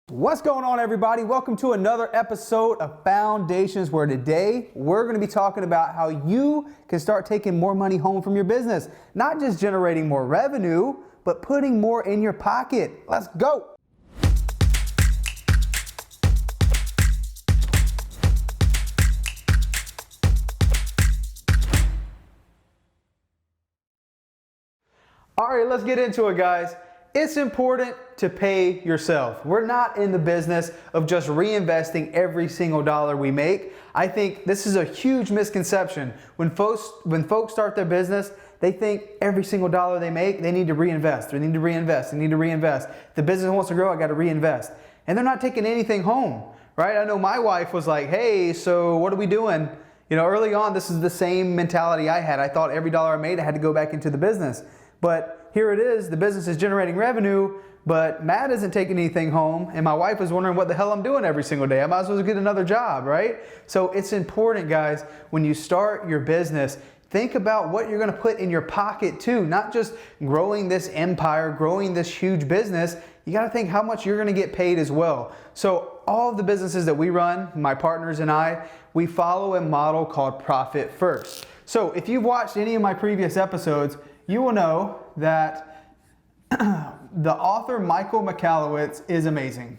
What's going on, everybody? Welcome to another episode of Foundations, where today we're going to be talking about how you can start taking more money home from your business. Not just generating more revenue, but putting more in your pocket. Let's go. All right, let's get into it, guys. It's important to pay yourself. We're not in the business of just reinvesting every single dollar we make. I think this is a huge misconception. When folks start their business, they think every single dollar they make, they need to reinvest. They need to reinvest. They need to reinvest. If the business wants to grow, I got to reinvest. And they're not taking anything home, right? I know my wife was like, hey, so what are we doing? You know, early on, this is the same mentality I had. I thought every dollar I made, I had to go back into the business. But here it is, the business is generating revenue, but Matt isn't taking anything home, and my wife is wondering what the hell I'm doing every single day. I might as well get another job, right? So it's important, guys, when you start your business, think about what you're going to put in your pocket too, not just growing this empire, growing this huge business. You got to think how much you're going to get paid as well. So all of the businesses that we run, my partners and I, we follow a model called Profit First. So if you've watched any of my previous episodes, you will know that the author Michael Michalowicz is amazing.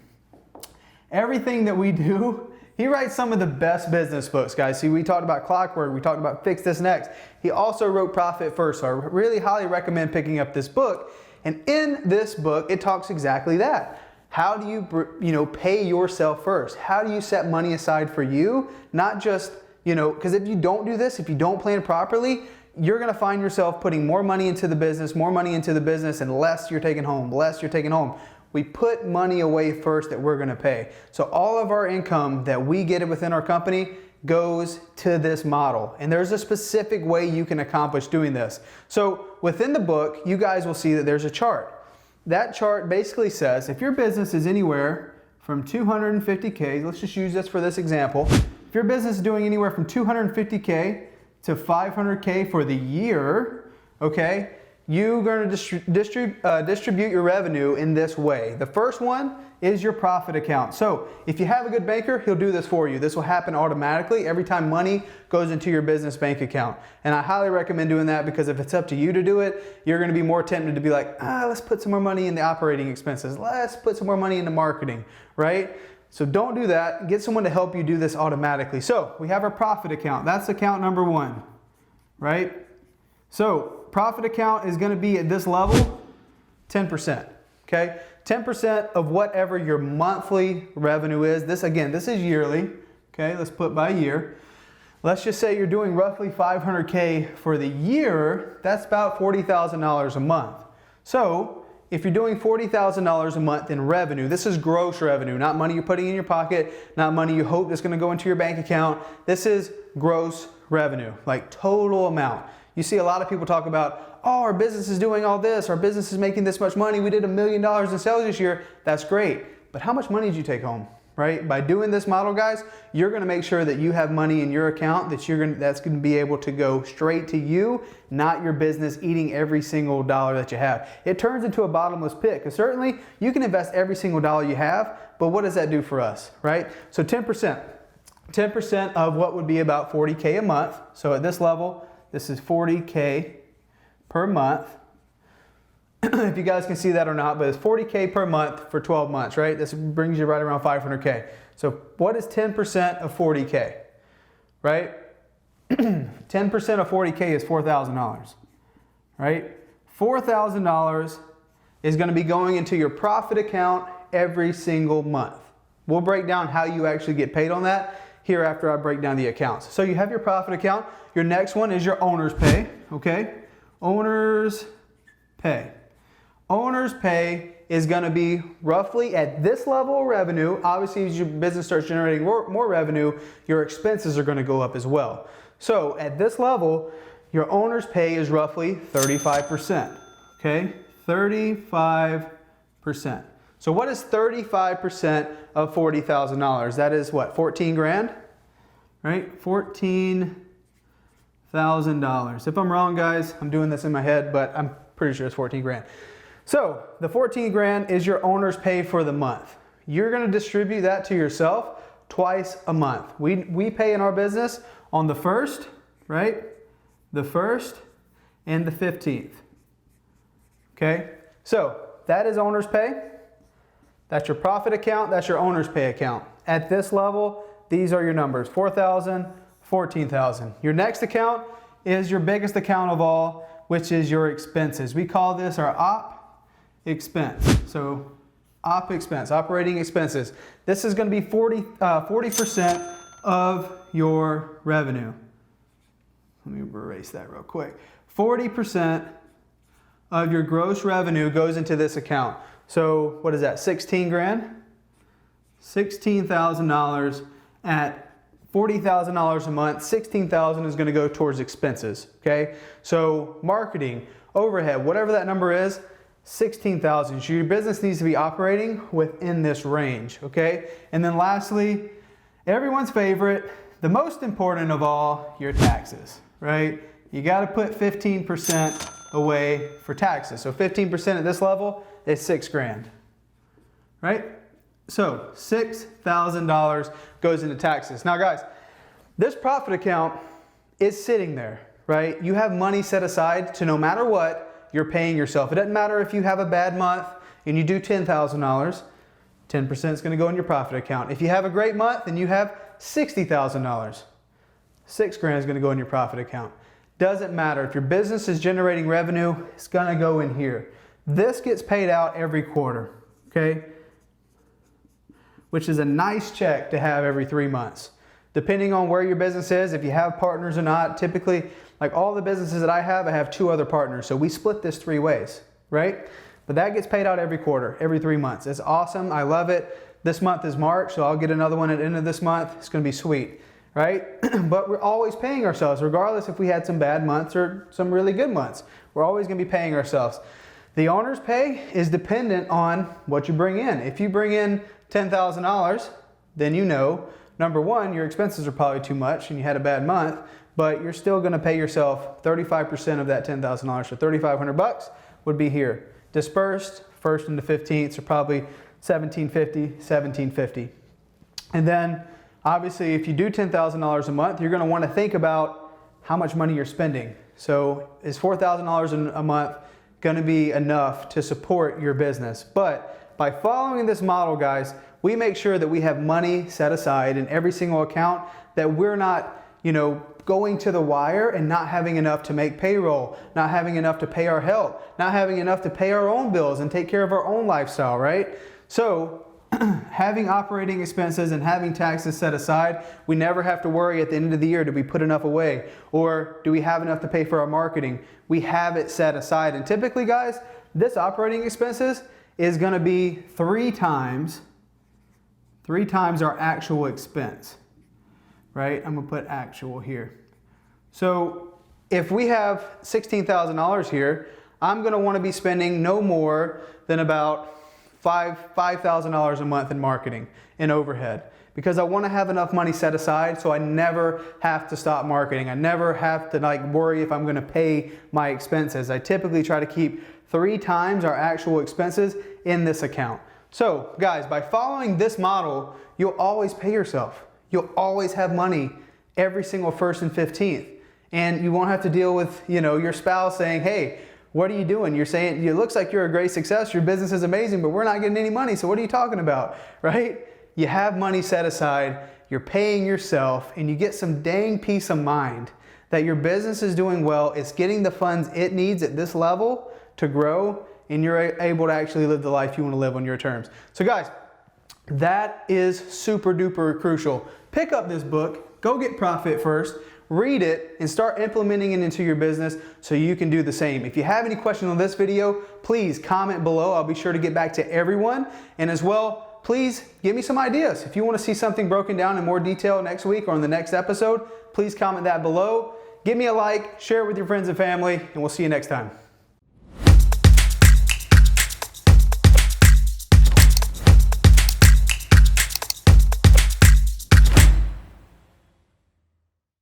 Everything that we do, he writes some of the best business books, guys. See, we talked about Clockwork, we talked about Fix This Next. He also wrote Profit First, so I really highly recommend picking up this book. And in this book, it talks exactly that. How do you pay yourself first? How do you set money aside for you? Not just, because if you don't do this, if you don't plan properly, you're going to find yourself putting more money into the business, and less you're taking home. We put money away first that we're going to pay. So all of our income that we get within our company goes to this model. And there's a specific way you can accomplish doing this. So within the book, you guys will see that there's a chart. That chart basically says if your business is anywhere from 250K, let's just use this for this example. If your business is doing anywhere from 250K to 500K for the year, okay, you're going to distribute your revenue in this way. The first one is your profit account. So if you have a good banker, he'll do this for you. This will happen automatically every time money goes into your business bank account. And I highly recommend doing that, because if it's up to you to do it, you're going to be more tempted to be like, let's put some more money in the operating expenses. Let's put some more money into marketing, right? So don't do that. Get someone to help you do this automatically. So we have our profit account. That's account number one, right? So profit account is going to be at this level, 10%, okay? 10% of whatever your monthly revenue is. This is yearly, okay? Let's put by year. Let's just say you're doing roughly 500K for the year. That's about $40,000 a month. So if you're doing $40,000 a month in revenue, this is gross revenue, not money you're putting in your pocket, not money you hope is going to go into your bank account. This is gross revenue, like total amount. You see a lot of people talk about, oh, our business is doing all this, our business is making this much money, we did $1 million in sales this year. That's great, but how much money did you take home, right? By doing this model, guys, you're going to make sure that you have money in your account that's going to be able to go straight to you, not your business eating every single dollar that you have. It turns into a bottomless pit, because certainly you can invest every single dollar you have, but what does that do for us, right? So 10% of what would be about 40K a month. So at this level, this is 40K per month. If you guys can see that or not, but it's 40K per month for 12 months, right? This brings you right around 500K. So what is 10% of 40K, right? 10% of 40K is $4,000, right? $4,000 is going to be going into your profit account every single month. We'll break down how you actually get paid on that here after I break down the accounts. So you have your profit account. Your next one is your owner's pay, okay? Owner's pay. Owner's pay is going to be roughly at this level of revenue. Obviously, as your business starts generating more revenue, your expenses are going to go up as well. So at this level, your owner's pay is roughly 35%, okay? 35%. So what is 35% of $40,000? That is what, 14 grand, right? $14,000. If I'm wrong, guys, I'm doing this in my head, but I'm pretty sure it's 14 grand. So the 14 grand is your owner's pay for the month. you're gonna distribute that to yourself twice a month. We pay in our business on the 1st, right? The 1st and the 15th. Okay, so that is owner's pay. That's your profit account, that's your owner's pay account. At this level, these are your numbers, 4,000, 14,000. Your next account is your biggest account of all, which is your expenses. We call this our op expense. So op expense, operating expenses. This is gonna be 40% of your revenue. Let me erase that real quick. 40% of your gross revenue goes into this account. So what is that, 16 grand? $16,000 at $40,000 a month, 16,000 is gonna go towards expenses, okay? So marketing, overhead, whatever that number is, 16,000. So your business needs to be operating within this range, okay? And then lastly, everyone's favorite, the most important of all, your taxes, right? You gotta put 15% away for taxes. So 15% at this level is 6 grand, right? So $6,000 goes into taxes. Now guys, this profit account is sitting there, right? You have money set aside to no matter what, you're paying yourself. It doesn't matter if you have a bad month and you do $10,000, 10% is gonna go in your profit account. If you have a great month and you have $60,000, 6 grand is gonna go in your profit account. Doesn't matter. If your business is generating revenue, it's gonna go in here. This gets paid out every quarter, okay? Which is a nice check to have every 3 months. Depending on where your business is, if you have partners or not, typically, like all the businesses that I have 2 other partners. So we split this 3 ways, right? But that gets paid out every quarter, every 3 months. It's awesome, I love it. This month is March, so I'll get another one at the end of this month. It's gonna be sweet, right? But we're always paying ourselves, regardless if we had some bad months or some really good months. We're always gonna be paying ourselves. The owner's pay is dependent on what you bring in. If you bring in $10,000, then you know, number one, your expenses are probably too much and you had a bad month, but you're still gonna pay yourself 35% of that $10,000. So 3,500 bucks would be here. Dispersed, 1st and the 15th are probably $1,750. And then obviously if you do $10,000 a month, you're gonna wanna think about how much money you're spending. So is $4,000 a month gonna be enough to support your business? But by following this model, guys, we make sure that we have money set aside in every single account, that we're not, going to the wire and not having enough to make payroll, not having enough to pay our help, not having enough to pay our own bills and take care of our own lifestyle, right? So having operating expenses and having taxes set aside, we never have to worry at the end of the year, did we put enough away? Or do we have enough to pay for our marketing? We have it set aside. And typically, guys, this operating expenses is gonna be 3 times our actual expense, right? I'm gonna put actual here. So if we have $16,000 here, I'm gonna wanna be spending no more than about $5,000 a month in marketing and overhead, because I wanna have enough money set aside so I never have to stop marketing. I never have to worry if I'm gonna pay my expenses. I typically try to keep 3 times our actual expenses in this account. So guys, by following this model, you'll always pay yourself. You'll always have money every single 1st and 15th. And you won't have to deal with, your spouse saying, hey, what are you doing? You're saying, it looks like you're a great success, your business is amazing, but we're not getting any money, so what are you talking about, right? You have money set aside, you're paying yourself, and you get some dang peace of mind that your business is doing well, it's getting the funds it needs at this level to grow, and you're able to actually live the life you want to live on your terms. So guys, that is super duper crucial. Pick up this book, go get Profit First, read it, and start implementing it into your business so you can do the same. If you have any questions on this video, please comment below. I'll be sure to get back to everyone. And as well, please give me some ideas. If you want to see something broken down in more detail next week or in the next episode, please comment that below. Give me a like, share it with your friends and family, and we'll see you next time.